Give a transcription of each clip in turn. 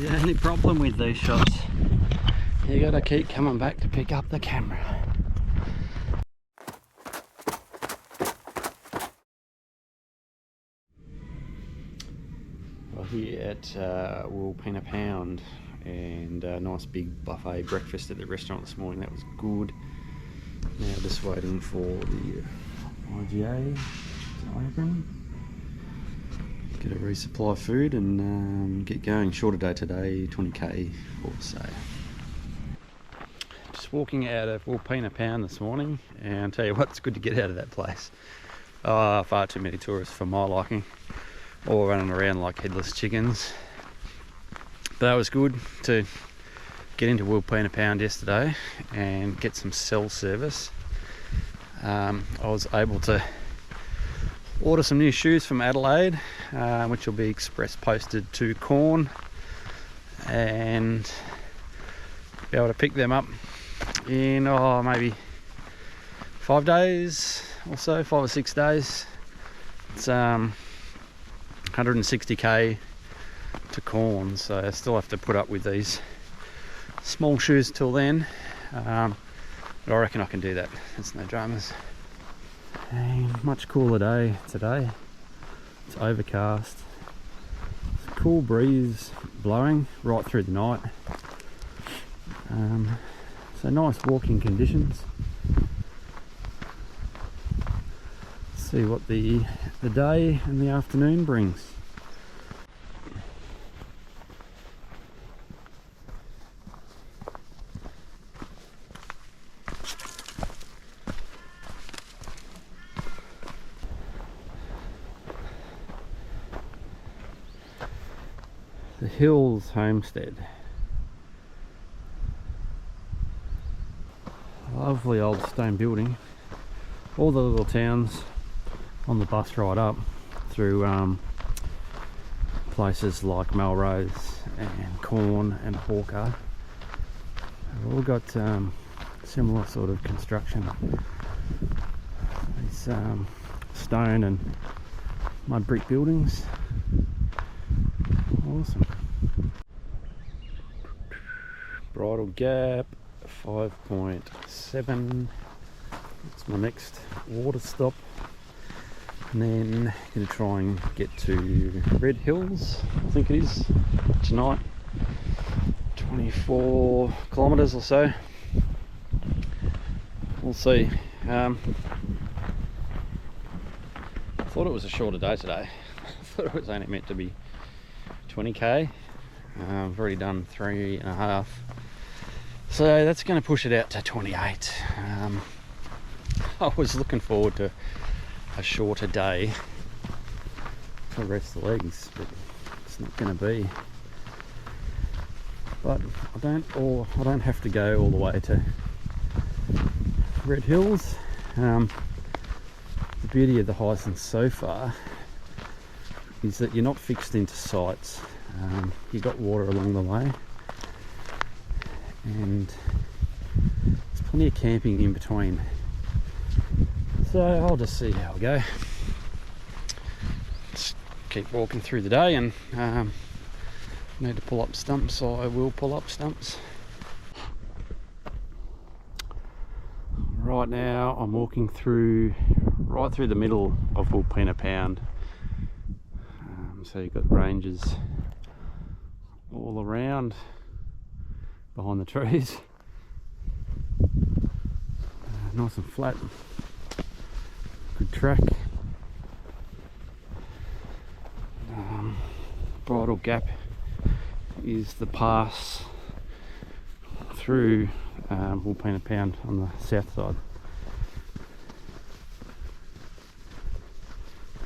The only problem with these shots, you gotta keep coming back to pick up the camera. Well, here at Wilpena Pound, and a nice big buffet breakfast at the restaurant this morning. That was good. Now just waiting for the IGA to open, get a resupply food and get going. Shorter day today, 20k or so. Just walking out of Wilpena Pound this morning, and I'll tell you what, it's good to get out of that place. Far too many tourists for my liking, all running around like headless chickens. But that was good to get into Wilpena Pound yesterday and get some cell service. I was able to order some new shoes from Adelaide, which will be express posted to Corn, and be able to pick them up in maybe 5 days or so, 5 or 6 days. It's 160k to Corn, so I still have to put up with these small shoes till then, but I reckon I can do that. It's no dramas. And much cooler day today. It's overcast. It's a cool breeze blowing right through the night. So nice walking conditions. Let's see what the day and the afternoon brings. The Hills Homestead. Lovely old stone building. All the little towns on the bus ride up through places like Melrose and Corn and Hawker. They've all got similar sort of construction. These stone and mud brick buildings. Awesome. Bridle Gap 5.7. That's my next water stop, and then gonna try and get to Red Hills, I think it is, tonight. 24 kilometres or so. We'll see. I thought it was a shorter day today. I thought it was only meant to be 20k. I've already done 3.5, so that's going to push it out to 28. I was looking forward to a shorter day to rest the legs, but it's not going to be. But I don't have to go all the way to Red Hills. The beauty of the Heysen so far is that you're not fixed into sites. You've got water along the way, and there's plenty of camping in between. So I'll just see how we go. Just keep walking through the day, and need to pull up stumps, so I will pull up stumps. Right now I'm walking right through the middle of Wilpena Pound. So you've got ranges all around behind the trees. Nice and flat. Good track. Bridle Gap is the pass through Wilpena Pound on the south side.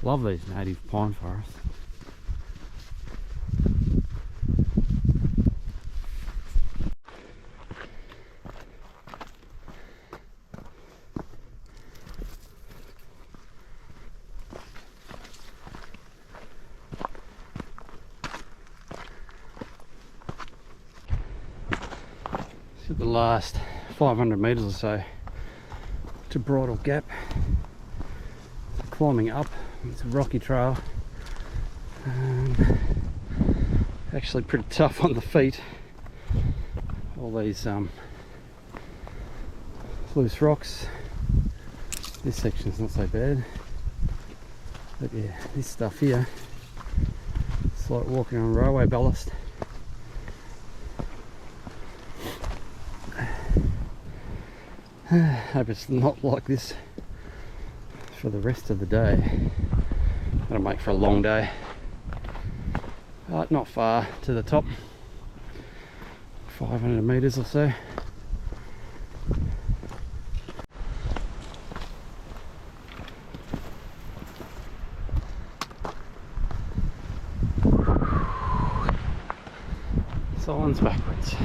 Love these native pine forests. The last 500 metres or so to Bridle Gap. Climbing up, it's a rocky trail. Actually pretty tough on the feet. All these loose rocks. This section's not so bad. But yeah, this stuff here, it's like walking on railway ballast. Hope it's not like this for the rest of the day. That'll make for a long day. Not far to the top, 500 meters or so. Silence backwards.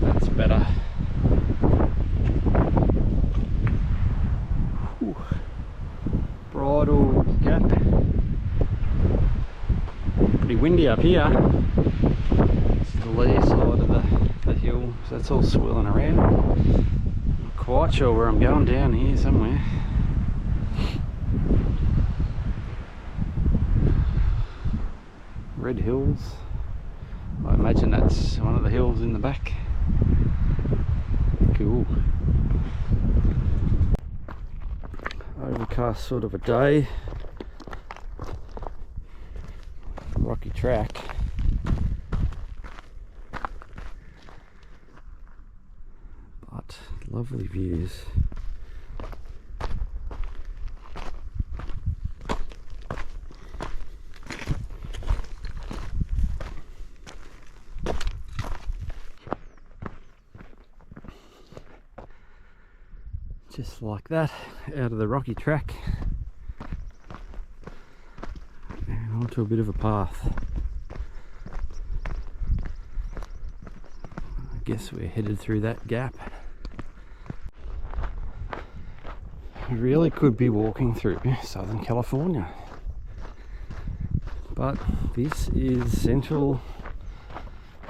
That's better. Whew. Bridle gap. Pretty windy up here. This is the lee side of the hill, so it's all swirling around. Quite sure where I'm going, down here somewhere. Red Hills. I imagine that's one of the hills in the back. Cool. Overcast sort of a day. Rocky track. But lovely views. Just like that, out of the rocky track and onto a bit of a path. I guess we're headed through that gap. I really could be walking through Southern California, but this is central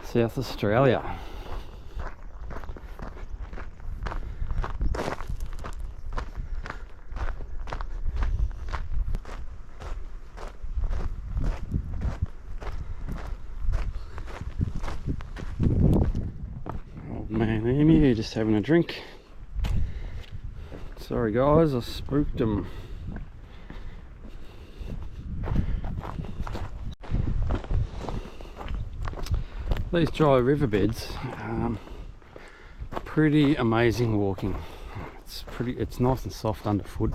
South Australia. Old man Amy here just having a drink. Sorry guys, I spooked him. These dry riverbeds, pretty amazing walking. It's nice and soft underfoot.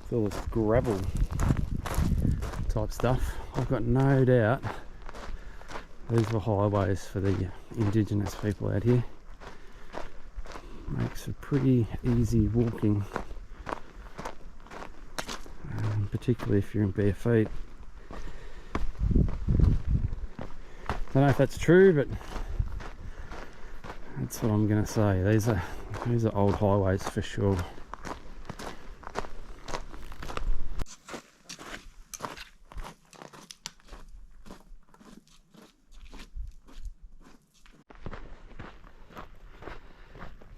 It's all this gravel type stuff. I've got no doubt these were highways for the indigenous people out here. Makes for pretty easy walking, particularly if you're in bare feet. Don't know if that's true, but that's what I'm going to say. These are old highways for sure.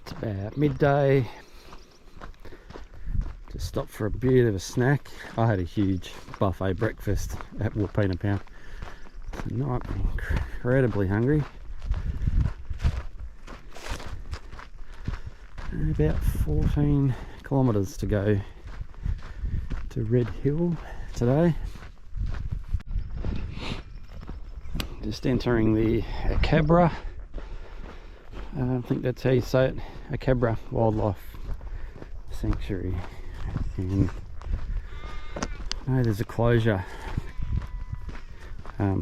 It's about midday. Just stopped for a bit of a snack. I had a huge buffet breakfast at Wilpena. Not incredibly hungry. About 14 kilometres to go to Red Hill today. Just entering the Akabra, I think that's how you say it, Akabra Wildlife Sanctuary. And there's a closure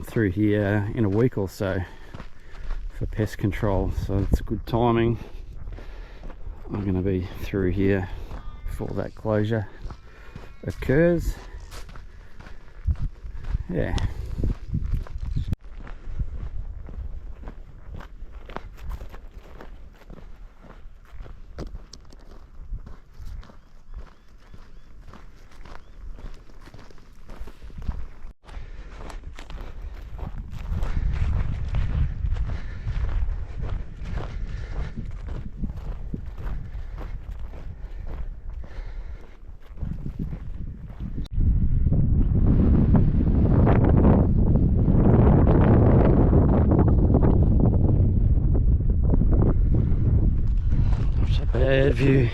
through here in a week or so for pest control, so it's good timing. I'm going to be through here before that closure occurs. Yeah. view.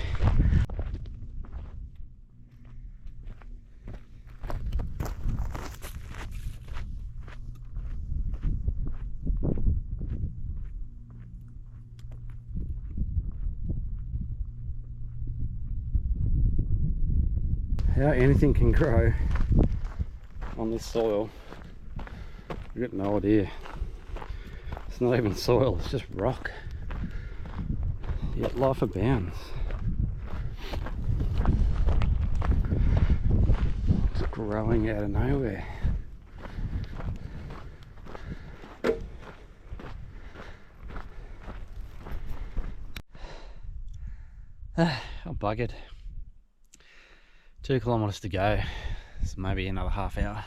How anything can grow on this soil, I've got no idea. It's not even soil, it's just rock. Yet life abounds. It's growing out of nowhere. I'm buggered. 2 kilometres to go, so maybe another half hour.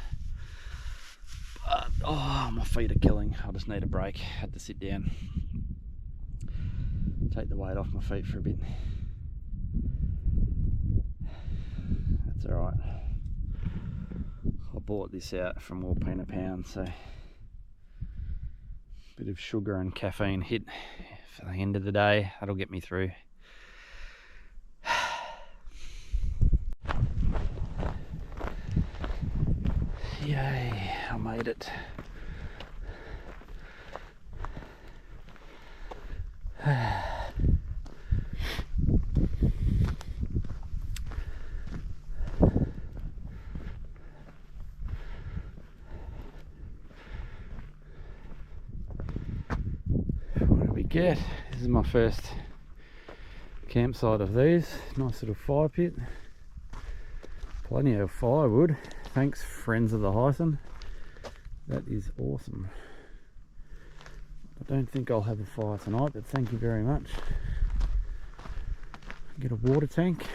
But oh, my feet are killing. I just need a break. Had to sit down, take the weight off my feet for a bit. That's alright. I bought this out from Wilpena pound, so a bit of sugar and caffeine hit for the end of the day. That'll get me through. Yay, I made it. What do we get? This is my first campsite of these. Nice little fire pit. Plenty of firewood. Thanks, friends of the Heysen. That is awesome. I don't think I'll have a fire tonight, but thank you very much. Get a water tank,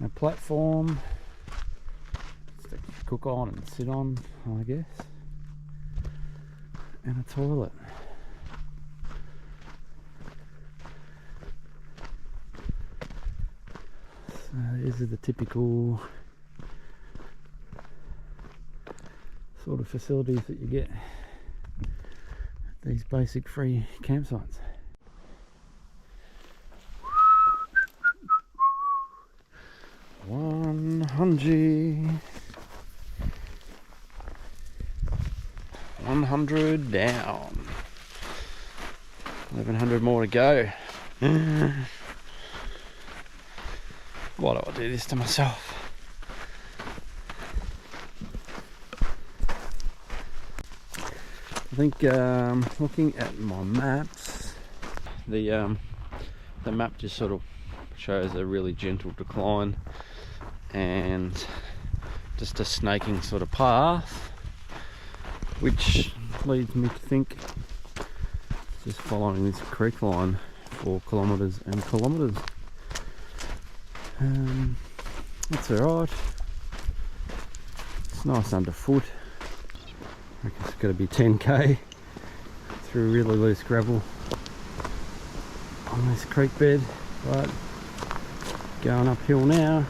a platform to cook on and sit on, I guess, and a toilet. So these are the typical sort of facilities that you get at these basic free campsites. $100 down, 1100 more to go. Why do I do this to myself? I think looking at my maps, the map just sort of shows a really gentle decline and just a snaking sort of path, which leads me to think just following this creek line for kilometres and kilometres. That's alright. It's nice underfoot. I reckon it's got to be 10k through really loose gravel on this creek bed, but going uphill now.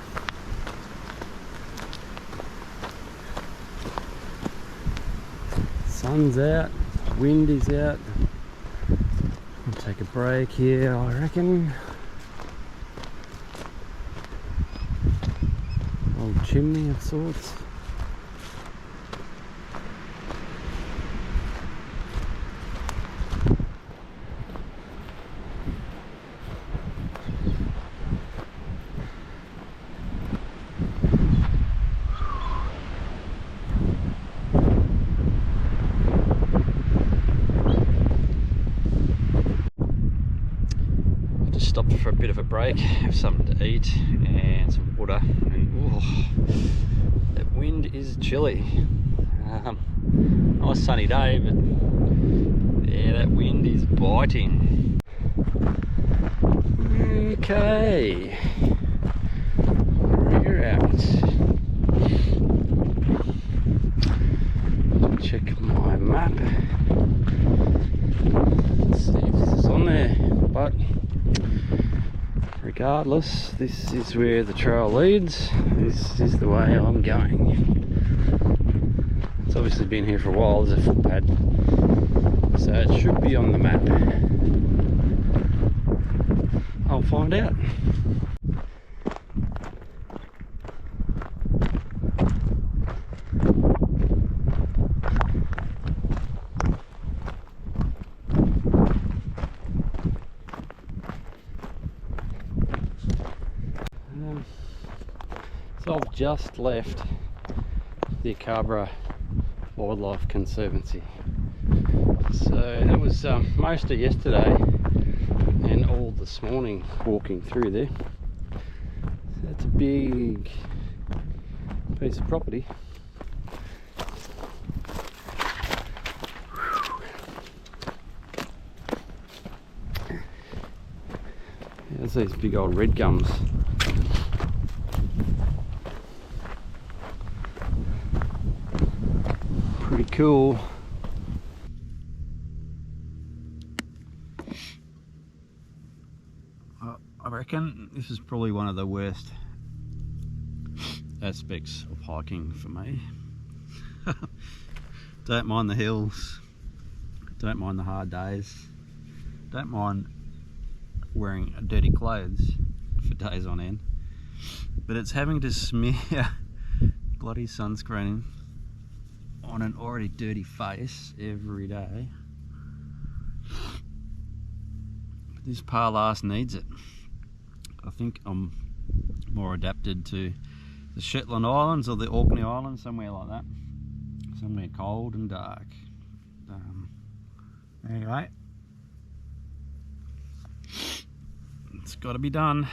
Sun's out, wind is out. I'll take a break here, I reckon. Old chimney of sorts. Stopped for a bit of a break, have something to eat and some water, and oh, that wind is chilly. Nice sunny day, but yeah, that wind is biting. Okay, we're out. Check my map, let's see if this is on there, but regardless, this is where the trail leads. This is the way I'm going. It's obviously been here for a while. There's a footpad, so it should be on the map. find out. So I've just left the Acabra Wildlife Conservancy. So that was most of yesterday and all this morning walking through there. So that's a big piece of property. There's these big old red gums. Pretty cool. I reckon this is probably one of the worst aspects of hiking for me. Don't mind the hills, don't mind the hard days, don't mind wearing dirty clothes for days on end, but it's having to smear bloody sunscreen on an already dirty face every day. But this pale ass needs it. I think I'm more adapted to the Shetland Islands or the Orkney Islands, somewhere like that, somewhere cold and dark. Anyway, it's got to be done.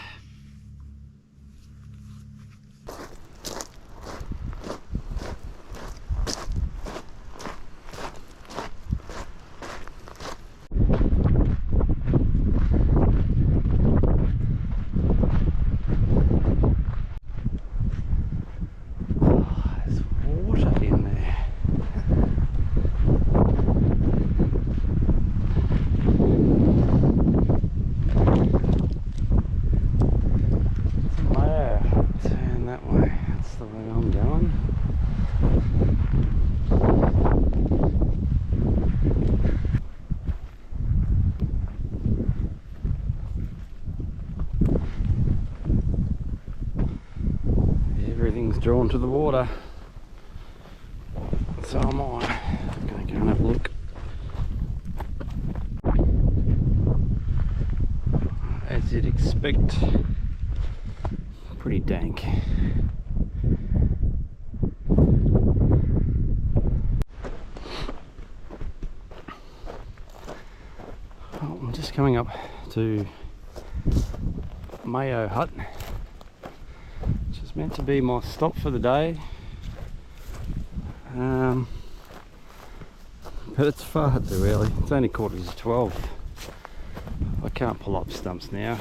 Everything's drawn to the water, so am I. I'm going to go and have a look. As you'd expect, pretty dank. Oh, I'm just coming up to Mayo Hut, which is meant to be my stop for the day, but it's far too early. It's only 11:45. I can't pull up stumps now.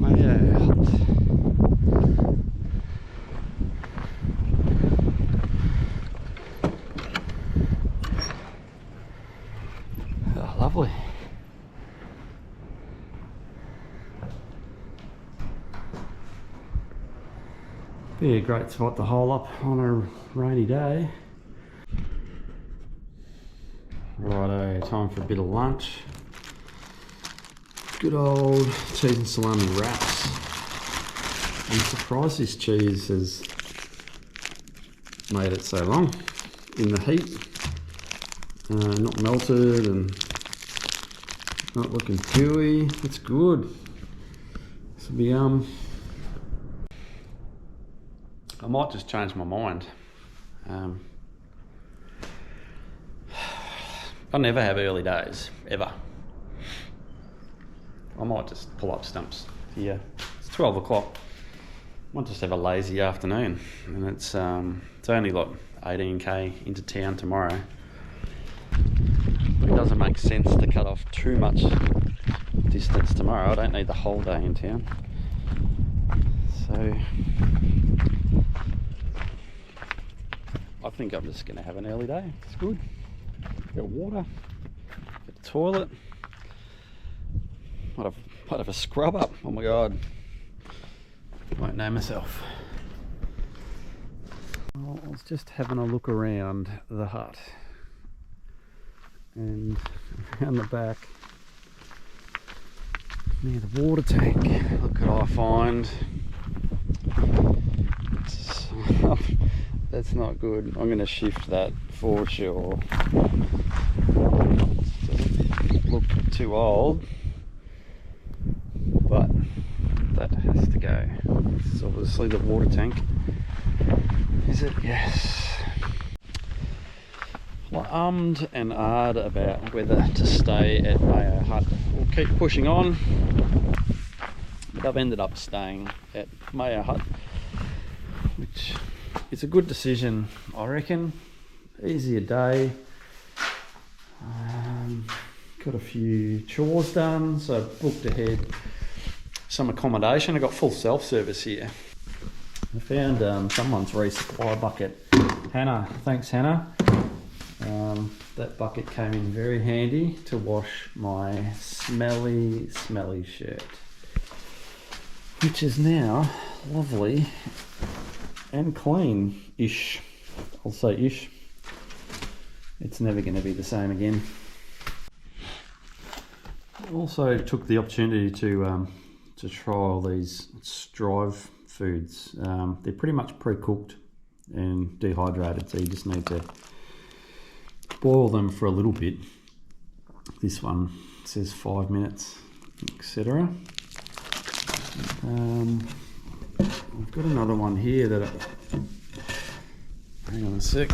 Mayo Hut. Oh, lovely. Be a great spot to hole up on a rainy day. Righto, time for a bit of lunch. Good old cheese and salami wraps. I'm surprised this cheese has made it so long in the heat. Not melted and not looking gooey. It's good. This will be I might just change my mind. I never have early days, ever. I might just pull up stumps here. It's 12 o'clock. I might just have a lazy afternoon. And it's only like 18k into town tomorrow. It doesn't make sense to cut off too much distance tomorrow. I don't need the whole day in town. So I think I'm just going to have an early day. It's good. Get water, get a toilet. Might have a scrub up. Oh my god. I won't know myself. Well, I was just having a look around the hut. and around the back near the water tank. Look what I find. That's not good. I'm going to shift that for sure. Doesn't look too old, but that has to go. It's obviously the water tank. Is it? Yes. Well, I ummed and ahed about whether to stay at Mayo Hut or keep pushing on, but I've ended up staying at Mayo Hut, which is a good decision, I reckon. Easier day. Got a few chores done, so booked ahead some accommodation. I got full self-service here. I found someone's resupply bucket. Hannah, thanks Hannah. That bucket came in very handy to wash my smelly shirt, which is now lovely and clean-ish. I'll say ish. It's never going to be the same again. Also took the opportunity to try all these Strive foods. They're pretty much pre-cooked and dehydrated, so you just need to boil them for a little bit. This one says 5 minutes, etc. I've got another one here that hang on a sec.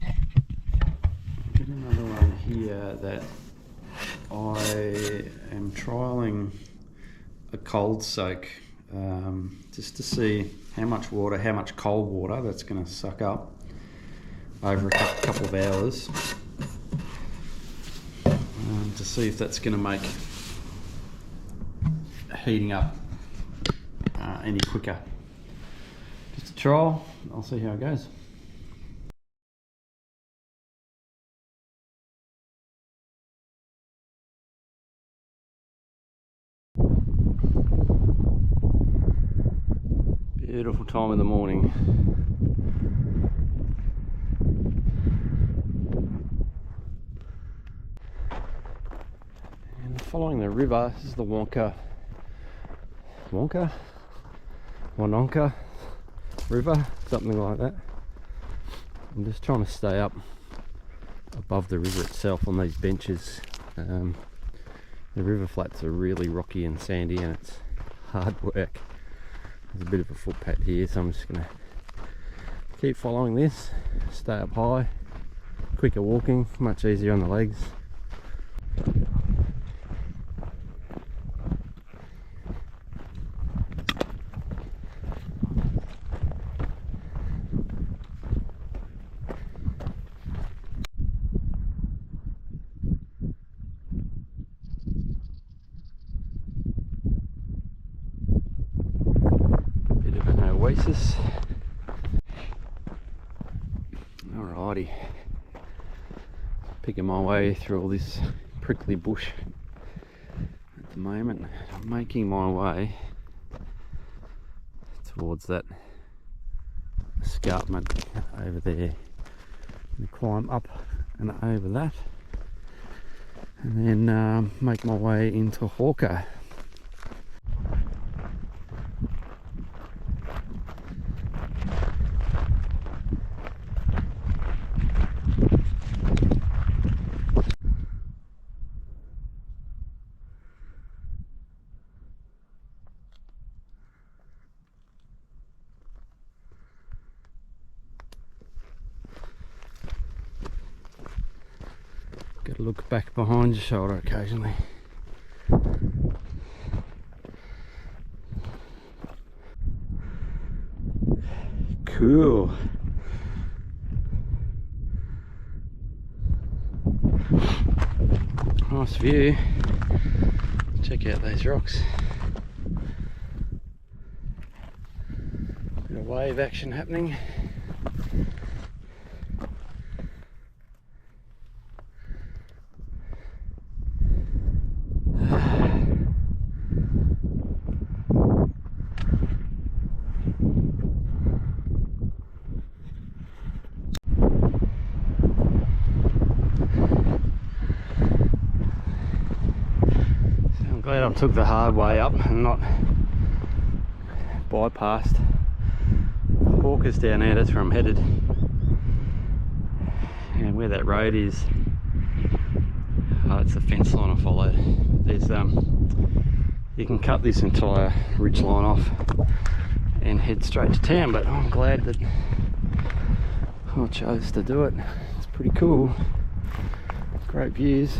Got another one here that I am trialing a cold soak, just to see how much water, how much cold water that's going to suck up over a couple of hours, to see if that's going to make heating up any quicker. Just a trial. I'll see how it goes. Beautiful time in the morning. And following the river, this is the Wonka River, something like that. I'm just trying to stay up above the river itself on these benches. The river flats are really rocky and sandy and it's hard work. There's a bit of a footpath here, so I'm just going to keep following this, stay up high, quicker walking, much easier on the legs. Oasis. Alrighty, picking my way through all this prickly bush at the moment. I'm making my way towards that escarpment over there. And climb up and over that, and then make my way into Hawker. Got to look back behind your shoulder occasionally. Cool. Nice view. Check out these rocks. Bit of wave action happening. glad I took the hard way up and not bypassed Hawkers down there. That's where I'm headed. And where that road is, it's the fence line I followed. There's you can cut this entire ridge line off and head straight to town, but I'm glad that I chose to do it. It's pretty cool. Great views.